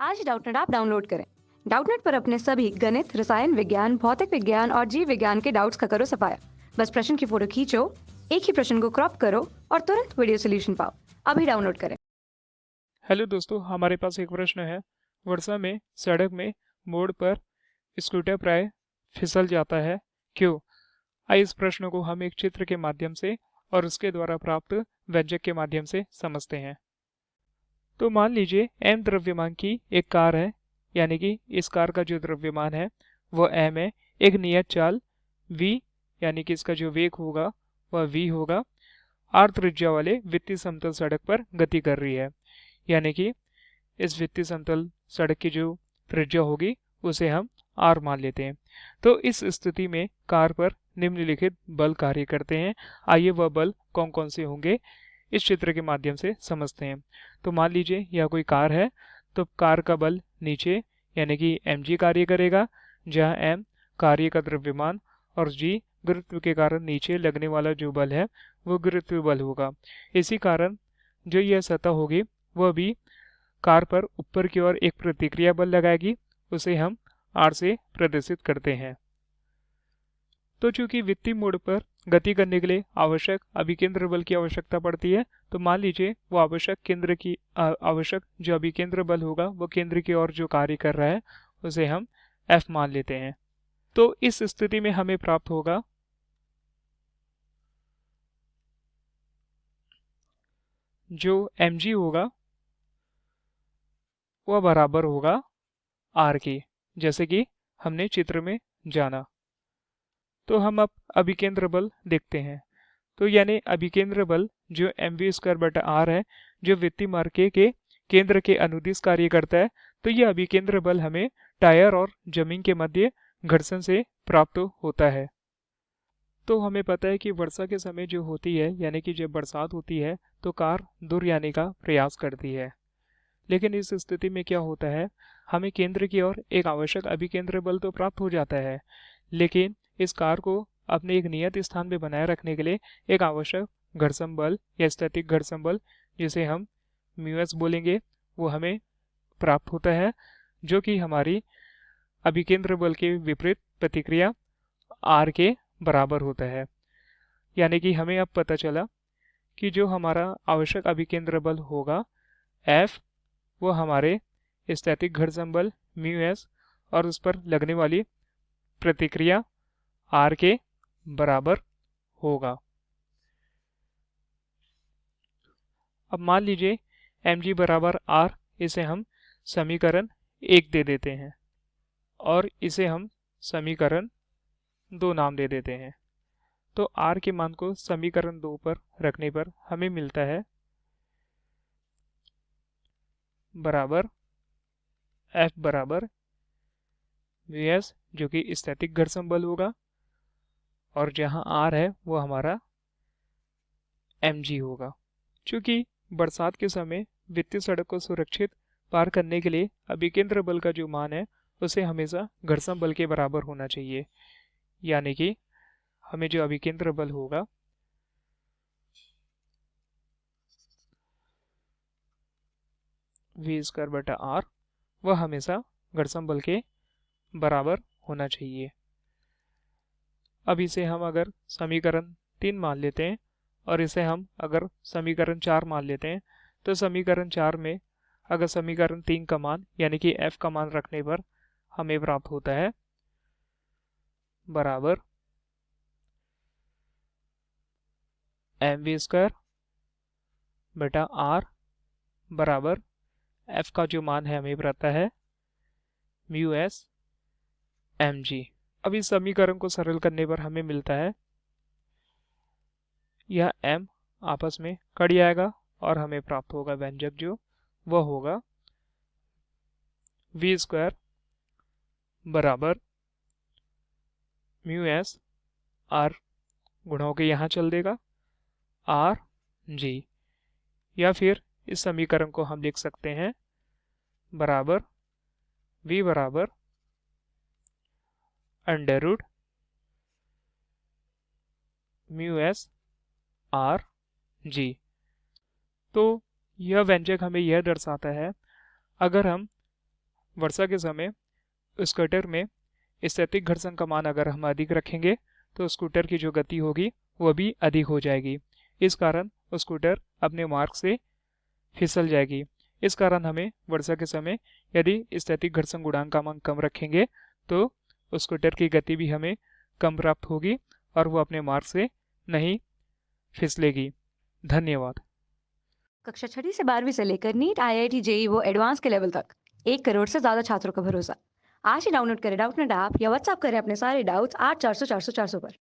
आज Doubtnut app download करें। Doubtnut पर अपने सभी गणित, रसायन विज्ञान, भौतिक विज्ञान और जीव विज्ञान के डाउट्स का करो सफाया। बस प्रश्न की फोटो खींचो, एक ही प्रश्न को क्रॉप करो और तुरंत वीडियो सोल्यूशन पाओ। अभी डाउनलोड करें। हेलो दोस्तों, हमारे पास एक प्रश्न है। वर्षा में सड़क में मोड़ पर स्कूटर प्राय फिसल जाता है, क्यों? आइए इस प्रश्न को हम एक चित्र के माध्यम से और उसके द्वारा प्राप्त व्यंजक के माध्यम से समझते हैं। तो मान लीजिए m द्रव्यमान की एक कार है, यानी कि इस कार का जो द्रव्यमान है वह m है। एक नियत चाल v, यानी कि इसका जो वेग होगा वह v होगा, r त्रिज्या वाले वित्तीय समतल सड़क पर गति कर रही है। यानी कि इस वित्तीय समतल सड़क की जो त्रिज्या होगी उसे हम r मान लेते हैं। तो इस स्थिति में कार पर निम्नलिखित बल कार्य करते हैं। आइए वह बल कौन कौन से होंगे इस चित्र के माध्यम से समझते हैं। तो मान लीजिए यह कोई कार है, तो कार का बल नीचे यानी कि mg कार्य करेगा, जहाँ m कार्य का द्रव्यमान और g गुरुत्व के कारण नीचे लगने वाला जो बल है वो गुरुत्व बल होगा। इसी कारण जो यह सतह होगी वह भी कार पर ऊपर की ओर एक प्रतिक्रिया बल लगाएगी, उसे हम r से प्रदर्शित करते हैं। तो चूंकि वित्तीय मोड़ पर गति करने के लिए आवश्यक अभिकेंद्र बल की आवश्यकता पड़ती है, तो मान लीजिए वो आवश्यक जो अभिकेंद्र बल होगा वो केंद्र की ओर जो कार्य कर रहा है उसे हम F मान लेते हैं। तो इस स्थिति में हमें प्राप्त होगा जो mg होगा वह बराबर होगा r के, जैसे कि हमने चित्र में जाना। तो हम अब अभिकेंद्र बल देखते हैं। तो यानी अभिकेंद्र बल जो mv² r है, जो वित्तीय मार्ग के केंद्र के अनुदिश कार्य करता है। तो यह अभिकेंद्र बल हमें टायर और जमीन के मध्य घर्षण से प्राप्त होता है। तो हमें पता है कि वर्षा के समय जो होती है, यानी कि जब बरसात होती है तो कार दूर जाने का प्रयास करती है। लेकिन इस स्थिति में क्या होता है, हमें केंद्र की ओर एक आवश्यक अभिकेंद्र बल तो प्राप्त हो जाता है, लेकिन इस कार को अपने एक नियत स्थान पे बनाए रखने के लिए एक आवश्यक घर्षण बल या स्थैतिक घर्षण बल, जिसे हम म्यूएस बोलेंगे, वो हमें प्राप्त होता है, जो कि हमारी अभिकेंद्र बल के विपरीत प्रतिक्रिया आर के बराबर होता है। यानी कि हमें अब पता चला कि जो हमारा आवश्यक अभिकेंद्र बल होगा एफ, वो हमारे स्थैतिक घर्षण बल म्यू एस और उस पर लगने वाली प्रतिक्रिया आर के बराबर होगा। अब मान लीजिए mg बराबर r, इसे हम समीकरण 1 दे देते हैं और इसे हम समीकरण 2 नाम दे देते हैं। तो r के मान को समीकरण 2 पर रखने पर हमें मिलता है बराबर F बराबर Vs, जो कि स्थैतिक घर्षण बल होगा, और जहां r है वो हमारा mg होगा। चूंकि बरसात के समय वित्तीय सड़क को सुरक्षित पार करने के लिए अभिकेंद्र बल का जो मान है उसे हमेशा घर्षण बल के बराबर होना चाहिए। यानी कि हमें जो अभिकेंद्र बल होगा v² r, वह हमेशा घर्षण बल के बराबर होना चाहिए। अब इसे हम अगर समीकरण 3 मान लेते हैं और इसे हम अगर समीकरण 4 मान लेते हैं, तो समीकरण 4 में अगर समीकरण 3 का मान यानी कि f का मान रखने पर हमें प्राप्त होता है बराबर mv² बटा r बराबर f का जो मान है हमें पता है म्यू एस mg। अब इस समीकरण को सरल करने पर हमें मिलता है यह m आपस में कट जाएगा और हमें प्राप्त होगा व्यंजक जो वह होगा v² बराबर म्यू एस r, गुणा होकर यहाँ चल देगा r g, या फिर इस समीकरण को हम लिख सकते हैं बराबर v बराबर under root mu S r g। तो यह व्यंजक हमें यह दर्शाता है, अगर हम वर्षा के समय स्कूटर में स्थैतिक घर्षण का मान अगर हम अधिक रखेंगे तो स्कूटर की जो गति होगी वो भी अधिक हो जाएगी। इस कारण स्कूटर अपने मार्ग से फिसल जाएगी। इस कारण हमें वर्षा के समय यदि स्थैतिक घर्षण गुणांक का मान कम रखेंगे तो स्कूटर की गति भी हमें कम प्राप्त होगी और वो अपने मार्ग से नहीं फिसलेगी। धन्यवाद। कक्षा 6वीं से 12वीं से लेकर नीट, IIT, जेई वो एडवांस के लेवल तक 1 करोड़ से ज्यादा छात्रों का भरोसा। आज ही डाउनलोड करें डाउटनेट ऐप या व्हाट्सएप करें अपने सारे डाउट्स 8400 400 400 पर।